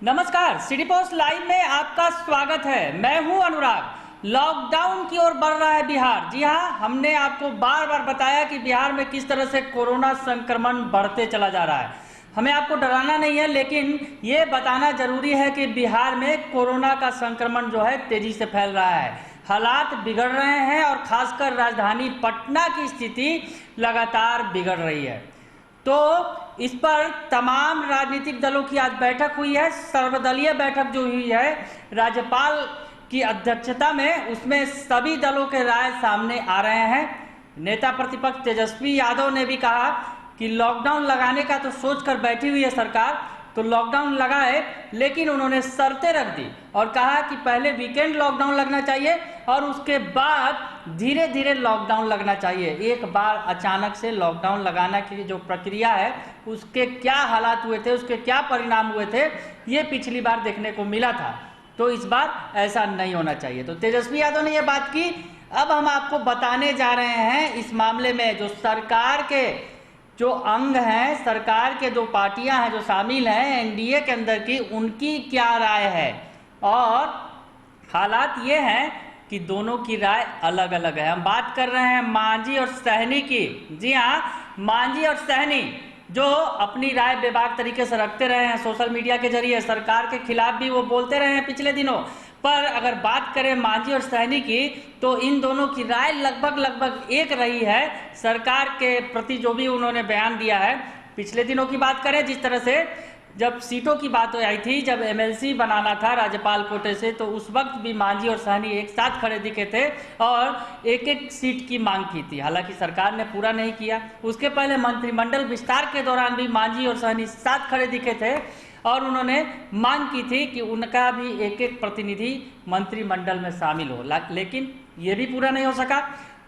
नमस्कार, city post live में आपका स्वागत है। मैं हूं अनुराग। लॉकडाउन की ओर बढ़ रहा है बिहार। जी हां, हमने आपको बार बार बताया कि बिहार में किस तरह से कोरोना संक्रमण बढ़ते चला जा रहा है। हमें आपको डराना नहीं है, लेकिन ये बताना जरूरी है कि बिहार में कोरोना का संक्रमण जो है तेजी से फैल रहा है। हालात बिगड़ रहे हैं और खासकर राजधानी पटना की स्थिति लगातार बिगड़ रही है। तो इस पर तमाम राजनीतिक दलों की आज बैठक हुई है। सर्वदलीय बैठक जो हुई है राज्यपाल की अध्यक्षता में, उसमें सभी दलों के राय सामने आ रहे हैं। नेता प्रतिपक्ष तेजस्वी यादव ने भी कहा कि लॉकडाउन लगाने का तो सोचकर बैठी हुई है सरकार, तो लॉकडाउन लगाए, लेकिन उन्होंने शर्तें रख दी और कहा कि पहले वीकेंड लॉकडाउन लगना चाहिए और उसके बाद धीरे धीरे लॉकडाउन लगना चाहिए। एक बार अचानक से लॉकडाउन लगाने की जो प्रक्रिया है उसके क्या हालात हुए थे, उसके क्या परिणाम हुए थे, ये पिछली बार देखने को मिला था। तो इस बार ऐसा नहीं होना चाहिए। तो तेजस्वी यादव ने ये बात की। अब हम आपको बताने जा रहे हैं इस मामले में जो सरकार के जो अंग हैं, सरकार के जो पार्टियां हैं जो शामिल हैं एनडीए के अंदर की, उनकी क्या राय है। और हालात ये हैं कि दोनों की राय अलग अलग है। हम बात कर रहे हैं मांझी और सहनी की। जी हाँ, मांझी और सहनी जो अपनी राय बेबाक तरीके से रखते रहे हैं सोशल मीडिया के जरिए, सरकार के खिलाफ भी वो बोलते रहे हैं पिछले दिनों। पर अगर बात करें मांझी और सहनी की, तो इन दोनों की राय लगभग एक रही है सरकार के प्रति जो भी उन्होंने बयान दिया है। पिछले दिनों की बात करें, जिस तरह से जब सीटों की बात आई थी, जब एमएलसी बनाना था राज्यपाल कोटे से, तो उस वक्त भी मांझी और सहनी एक साथ खड़े दिखे थे और एक एक सीट की मांग की थी। हालांकि सरकार ने पूरा नहीं किया। उसके पहले मंत्रिमंडल विस्तार के दौरान भी मांझी और सहनी साथ खड़े दिखे थे और उन्होंने मांग की थी कि उनका भी एक एक प्रतिनिधि मंत्रिमंडल में शामिल हो, लेकिन ये भी पूरा नहीं हो सका।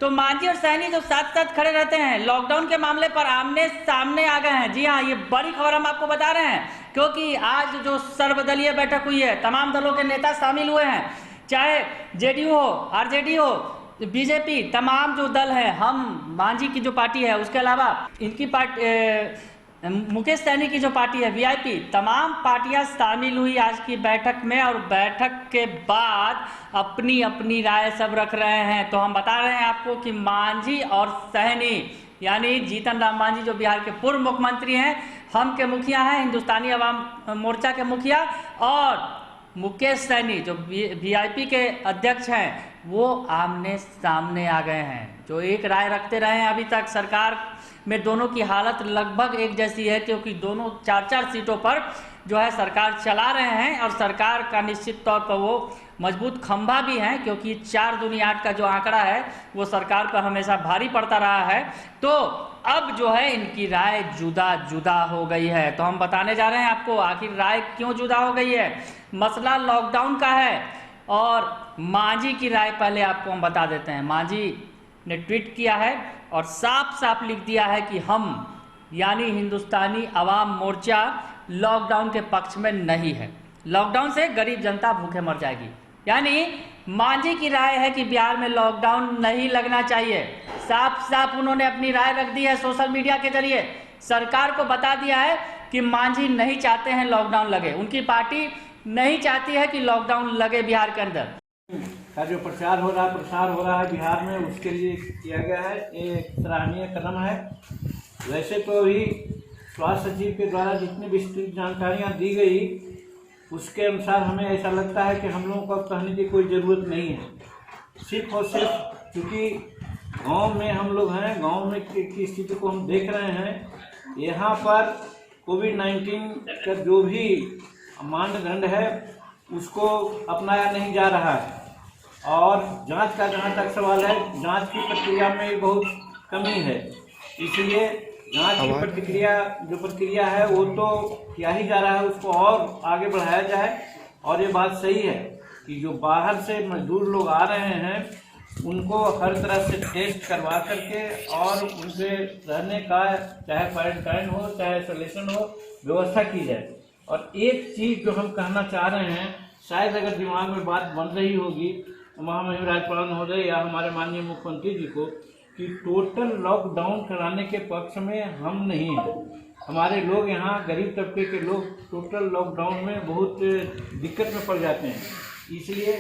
तो मांझी और सहनी जो साथ साथ खड़े रहते हैं, लॉकडाउन के मामले पर आमने सामने आ गए हैं। जी हाँ, ये बड़ी खबर हम आपको बता रहे हैं, क्योंकि आज जो सर्वदलीय बैठक हुई है, तमाम दलों के नेता शामिल हुए हैं, चाहे जेडीयू हो, आरजेडी हो, बीजेपी, तमाम जो दल हैं, हम मांझी की जो पार्टी है, उसके अलावा इनकी पार्टी मुकेश सहनी की जो पार्टी है वीआईपी, तमाम पार्टियां शामिल हुई आज की बैठक में और बैठक के बाद अपनी अपनी राय सब रख रहे हैं। तो हम बता रहे हैं आपको कि मांझी और सहनी यानी जीतन राम मांझी जो बिहार के पूर्व मुख्यमंत्री हैं, हम के मुखिया हैं, हिंदुस्तानी अवाम मोर्चा के मुखिया, और मुकेश सहनी जो वीआईपी के अध्यक्ष हैं, वो आमने सामने आ गए हैं। जो एक राय रखते रहे हैं अभी तक, सरकार में दोनों की हालत लगभग एक जैसी है, क्योंकि दोनों 4-4 सीटों पर जो है सरकार चला रहे हैं और सरकार का निश्चित तौर पर वो मजबूत खंभा भी हैं, क्योंकि 4 दूनी 8 का जो आंकड़ा है वो सरकार पर हमेशा भारी पड़ता रहा है। तो अब जो है इनकी राय जुदा जुदा हो गई है। तो हम बताने जा रहे हैं आपको आखिर राय क्यों जुदा हो गई है। मसला लॉकडाउन का है और मांझी की राय पहले आपको हम बता देते हैं। मांझी ने ट्वीट किया है और साफ साफ लिख दिया है कि हम यानी हिंदुस्तानी अवाम मोर्चा लॉकडाउन के पक्ष में नहीं है। लॉकडाउन से गरीब जनता भूखे मर जाएगी। यानी मांझी की राय है कि बिहार में लॉकडाउन नहीं लगना चाहिए। साफ साफ उन्होंने अपनी राय रख दी है सोशल मीडिया के जरिए। सरकार को बता दिया है कि मांझी नहीं चाहते हैं लॉकडाउन लगे, उनकी पार्टी नहीं चाहती है कि लॉकडाउन लगे बिहार के अंदर। का जो प्रसार हो रहा है बिहार में, उसके लिए किया गया है, ये सराहनीय कदम है। वैसे तो अभी स्वास्थ्य सचिव के द्वारा जितनी विस्तृत जानकारियां दी गई, उसके अनुसार हमें ऐसा लगता है कि हम लोगों को अब कहने की कोई ज़रूरत नहीं है। सिर्फ और सिर्फ क्योंकि गांव में हम लोग हैं, गांव में की स्थिति को हम देख रहे हैं। यहाँ पर कोविड-19 का जो भी मानदंड है उसको अपनाया नहीं जा रहा है और जांच का जहाँ तक सवाल है, जांच की प्रक्रिया में बहुत कमी है। इसलिए जांच की प्रक्रिया है वो तो किया ही जा रहा है, उसको और आगे बढ़ाया जाए। और ये बात सही है कि जो बाहर से मजदूर लोग आ रहे हैं उनको हर तरह से टेस्ट करवा करके और उनसे रहने का, चाहे क्वारंटाइन हो चाहे आइसोलेशन हो, व्यवस्था की जाए। और एक चीज़ जो हम कहना चाह रहे हैं, शायद अगर दिमाग में बात बन रही होगी महामहिम राज्यपाल महोदय या हमारे माननीय मुख्यमंत्री जी को, कि टोटल लॉकडाउन कराने के पक्ष में हम नहीं हैं। हमारे लोग यहाँ गरीब तबके के लोग टोटल लॉकडाउन में बहुत दिक्कत में पड़ जाते हैं। इसलिए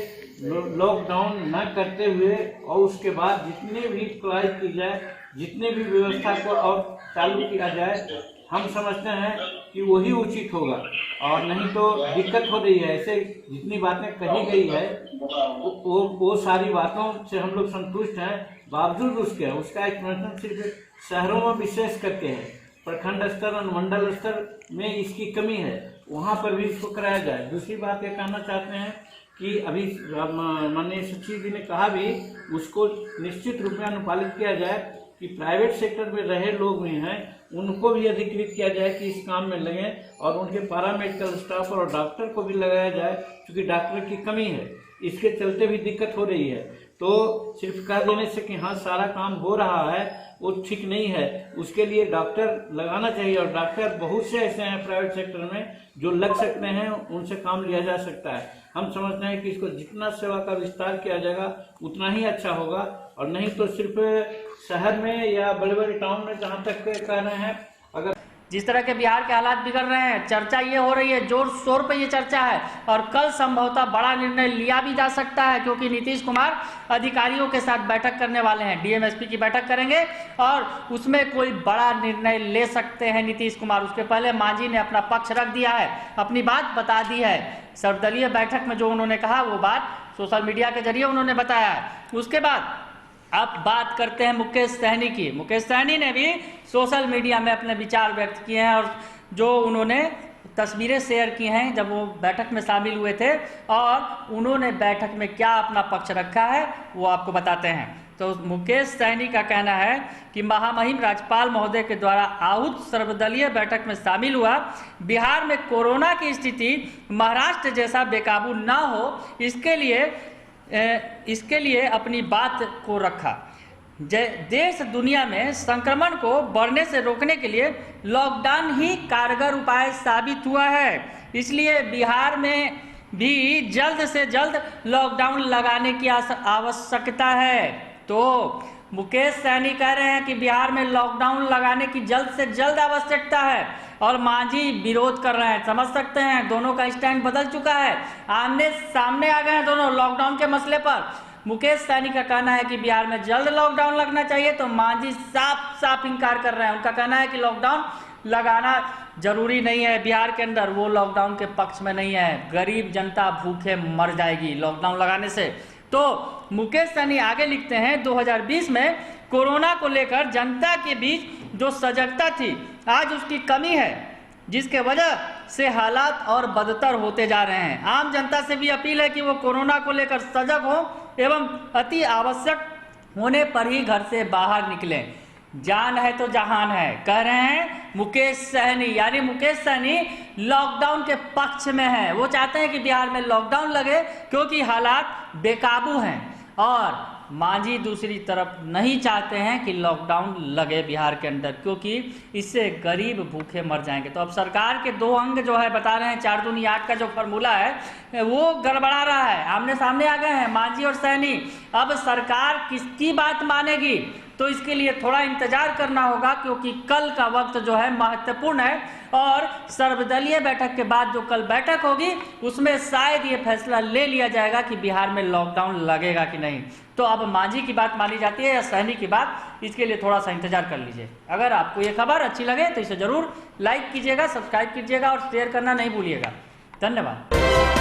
लॉकडाउन न करते हुए और उसके बाद जितने भी अप्लाई की जाए, जितने भी व्यवस्था को और चालू किया जाए, हम समझते हैं कि वही उचित होगा। और नहीं तो दिक्कत हो रही है, ऐसे जितनी बातें कही गई है वो सारी बातों से हम लोग संतुष्ट हैं। बावजूद उसका एक्सपेंशन सिर्फ शहरों में विशेष करके है, प्रखंड स्तर और मंडल स्तर में इसकी कमी है, वहाँ पर भी इसको कराया जाए। दूसरी बात ये कहना चाहते हैं कि अभी माननीय सचिव जी ने कहा भी, उसको निश्चित रूप में अनुपालित किया जाए कि प्राइवेट सेक्टर में रहे लोग भी हैं उनको भी अधिकृत किया जाए कि इस काम में लगें, और उनके पैरामेडिकल स्टाफ और डॉक्टर को भी लगाया जाए, क्योंकि डॉक्टर की कमी है, इसके चलते भी दिक्कत हो रही है। तो सिर्फ कह देने से कि हाँ सारा काम हो रहा है वो ठीक नहीं है, उसके लिए डॉक्टर लगाना चाहिए। और डॉक्टर बहुत से ऐसे हैं प्राइवेट सेक्टर में जो लग सकते हैं, उनसे काम लिया जा सकता है। हम समझते हैं कि इसको जितना सेवा का विस्तार किया जाएगा उतना ही अच्छा होगा, और नहीं तो सिर्फ शहर में या बड़े बड़े टाउन में जहाँ तक कह रहे हैं, अगर जिस तरह के बिहार के हालात बिगड़ रहे हैं, चर्चा ये हो रही है, जोर शोर पे ये चर्चा है, और कल संभवतः बड़ा निर्णय लिया भी जा सकता है, क्योंकि नीतीश कुमार अधिकारियों के साथ बैठक करने वाले हैं, डीएमएसपी की बैठक करेंगे और उसमें कोई बड़ा निर्णय ले सकते हैं नीतीश कुमार। उसके पहले मांझी ने अपना पक्ष रख दिया है, अपनी बात बता दी है। सर्वदलीय बैठक में जो उन्होंने कहा वो बात सोशल मीडिया के जरिए उन्होंने बताया है। उसके बाद अब बात करते हैं मुकेश सहनी की। मुकेश सहनी ने भी सोशल मीडिया में अपने विचार व्यक्त किए हैं, और जो उन्होंने तस्वीरें शेयर की हैं जब वो बैठक में शामिल हुए थे, और उन्होंने बैठक में क्या अपना पक्ष रखा है वो आपको बताते हैं। तो मुकेश सहनी का कहना है कि महामहिम राज्यपाल महोदय के द्वारा आहूत सर्वदलीय बैठक में शामिल हुआ, बिहार में कोरोना की स्थिति महाराष्ट्र जैसा बेकाबू ना हो, इसके लिए अपनी बात को रखा। देश दुनिया में संक्रमण को बढ़ने से रोकने के लिए लॉकडाउन ही कारगर उपाय साबित हुआ है, इसलिए बिहार में भी जल्द से जल्द लॉकडाउन लगाने की आवश्यकता है। तो मुकेश सहनी कह रहे हैं कि बिहार में लॉकडाउन लगाने की जल्द से जल्द आवश्यकता है, और मांझी विरोध कर रहे हैं। समझ सकते हैं दोनों का स्टैंड बदल चुका है, आमने सामने आ गए हैं दोनों लॉकडाउन के मसले पर। मुकेश सहनी का कहना है कि बिहार में जल्द लॉकडाउन लगना चाहिए, तो मांझी साफ साफ इनकार कर रहे हैं। उनका कहना है कि लॉकडाउन लगाना जरूरी नहीं है बिहार के अंदर, वो लॉकडाउन के पक्ष में नहीं है, गरीब जनता भूखे मर जाएगी लॉकडाउन लगाने से। तो मुकेश सहनी आगे लिखते हैं, 2020 में कोरोना को लेकर जनता के बीच जो सजगता थी आज उसकी कमी है, जिसके वजह से हालात और बदतर होते जा रहे हैं। आम जनता से भी अपील है कि वो कोरोना को लेकर सजग हो एवं अति आवश्यक होने पर ही घर से बाहर निकलें। जान है तो जहान है, कह रहे हैं मुकेश सहनी। यानी मुकेश सहनी लॉकडाउन के पक्ष में है, वो चाहते हैं कि बिहार में लॉकडाउन लगे क्योंकि हालात बेकाबू हैं, और मांझी दूसरी तरफ नहीं चाहते हैं कि लॉकडाउन लगे बिहार के अंदर, क्योंकि इससे गरीब भूखे मर जाएंगे। तो अब सरकार के दो अंग जो है बता रहे हैं, 4 दूनी 8 का जो फॉर्मूला है वो गड़बड़ा रहा है, आमने सामने आ गए हैं मांझी और सहनी। अब सरकार किसकी बात मानेगी, तो इसके लिए थोड़ा इंतजार करना होगा, क्योंकि कल का वक्त जो है महत्वपूर्ण है, और सर्वदलीय बैठक के बाद जो कल बैठक होगी उसमें शायद ये फैसला ले लिया जाएगा कि बिहार में लॉकडाउन लगेगा कि नहीं। तो अब मांझी की बात मानी जाती है या सहनी की बात, इसके लिए थोड़ा सा इंतजार कर लीजिए। अगर आपको ये खबर अच्छी लगे तो इसे जरूर लाइक कीजिएगा, सब्सक्राइब कीजिएगा और शेयर करना नहीं भूलिएगा। धन्यवाद।